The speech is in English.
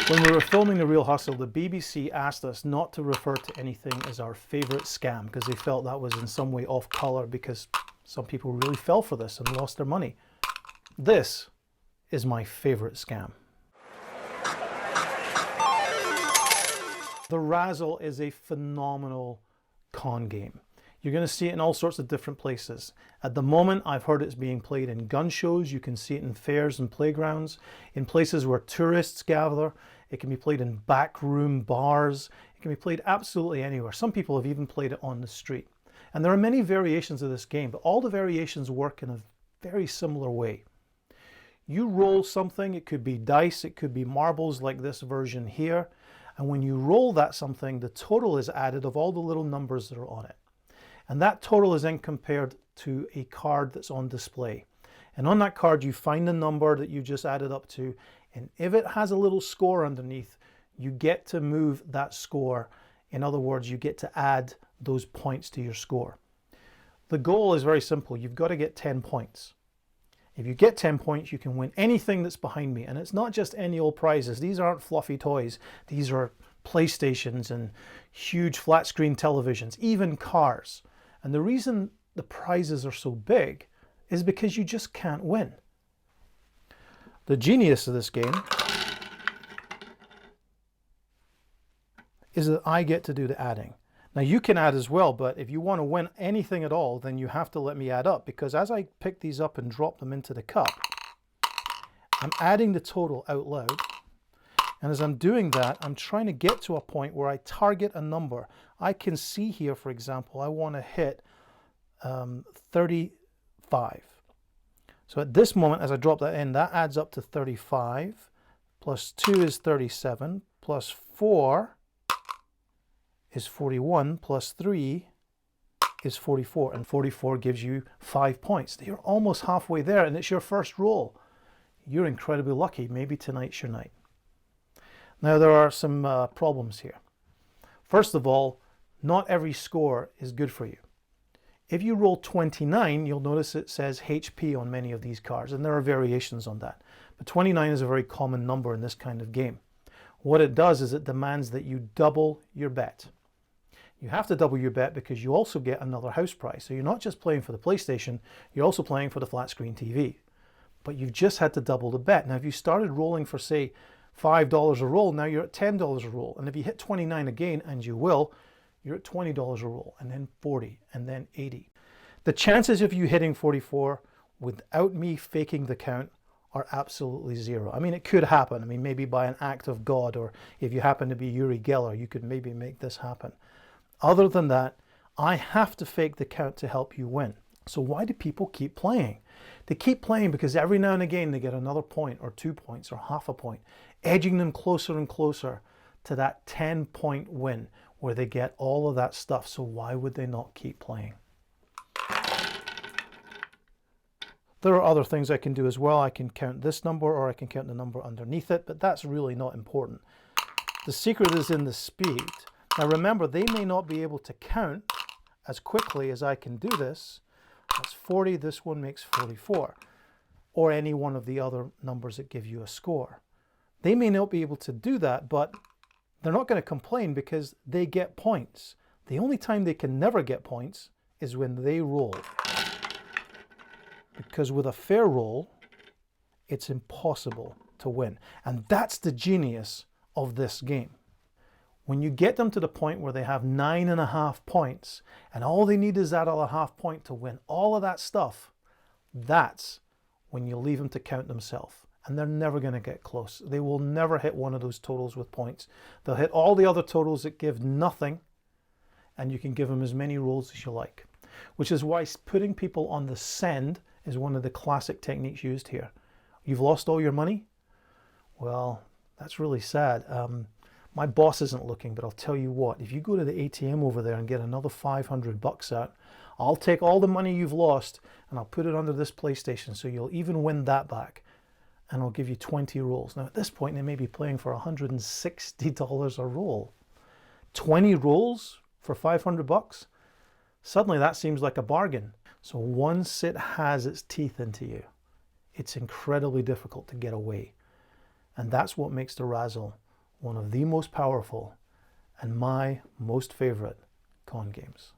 When we were filming The Real Hustle, the BBC asked us not to refer to anything as our favorite scam because they felt that was in some way off color, because some people really fell for this and lost their money. This is my favorite scam. The Razzle is a phenomenal con game. You're going to see it in all sorts of different places. At the moment, I've heard it's being played in gun shows. You can see it in fairs and playgrounds, in places where tourists gather. It can be played in backroom bars. It can be played absolutely anywhere. Some people have even played it on the street. And there are many variations of this game, but all the variations work in a very similar way. You roll something. It could be dice. It could be marbles like this version here. And when you roll that something, the total is added of all the little numbers that are on it. And that total is then compared to a card that's on display. And on that card, you find the number that you just added up to. And if it has a little score underneath, you get to move that score. In other words, you get to add those points to your score. The goal is very simple. You've got to get 10 points. If you get 10 points, you can win anything that's behind me. And it's not just any old prizes. These aren't fluffy toys. These are PlayStations and huge flat screen televisions, even cars. And the reason the prizes are so big is because you just can't win. The genius of this game is that I get to do the adding. Now you can add as well, but if you want to win anything at all, then you have to let me add up, because as I pick these up and drop them into the cup, I'm adding the total out loud. And as I'm doing that, I'm trying to get to a point where I target a number. I can see here, for example, I want to hit 35. So at this moment, as I drop that in, that adds up to 35. Plus 2 is 37. Plus 4 is 41. Plus 3 is 44. And 44 gives you 5 points. You're almost halfway there, and it's your first roll. You're incredibly lucky. Maybe tonight's your night. Now, there are some problems here. First of all, not every score is good for you. If you roll 29, you'll notice it says HP on many of these cards, and there are variations on that. But 29 is a very common number in this kind of game. What it does is it demands that you double your bet. You have to double your bet because you also get another house prize. So you're not just playing for the PlayStation, you're also playing for the flat screen TV. But you've just had to double the bet. Now, if you started rolling for, say, $5 a roll, now you're at $10 a roll. And if you hit 29 again, and you will, you're at $20 a roll, and then 40, and then 80. The chances of you hitting 44 without me faking the count are absolutely zero. I mean, it could happen. I mean, maybe by an act of God, or if you happen to be Uri Geller, you could maybe make this happen. Other than that, I have to fake the count to help you win. So why do people keep playing? They keep playing because every now and again they get another point or 2 points or half a point, edging them closer and closer to that 10-point win where they get all of that stuff. So why would they not keep playing? There are other things I can do as well. I can count this number, or I can count the number underneath it, but that's really not important. The secret is in the speed. Now remember, they may not be able to count as quickly as I can do this. That's 40, this one makes 44, or any one of the other numbers that give you a score. They may not be able to do that, but they're not going to complain because they get points. The only time they can never get points is when they roll. Because with a fair roll, it's impossible to win. And that's the genius of this game. When you get them to the point where they have 9.5 points, and all they need is that other half point to win all of that stuff, that's when you leave them to count themselves. And they're never going to get close. They will never hit one of those totals with points. They'll hit all the other totals that give nothing, and you can give them as many rolls as you like. Which is why putting people on the send is one of the classic techniques used here. You've lost all your money? Well, that's really sad. My boss isn't looking, but I'll tell you what, if you go to the ATM over there and get another 500 bucks out, I'll take all the money you've lost and I'll put it under this PlayStation, so you'll even win that back. And I'll give you 20 rolls. Now at this point, they may be playing for $160 a roll. 20 rolls for 500 bucks? Suddenly that seems like a bargain. So once it has its teeth into you, it's incredibly difficult to get away. And that's what makes the Razzle one of the most powerful and my most favorite con games.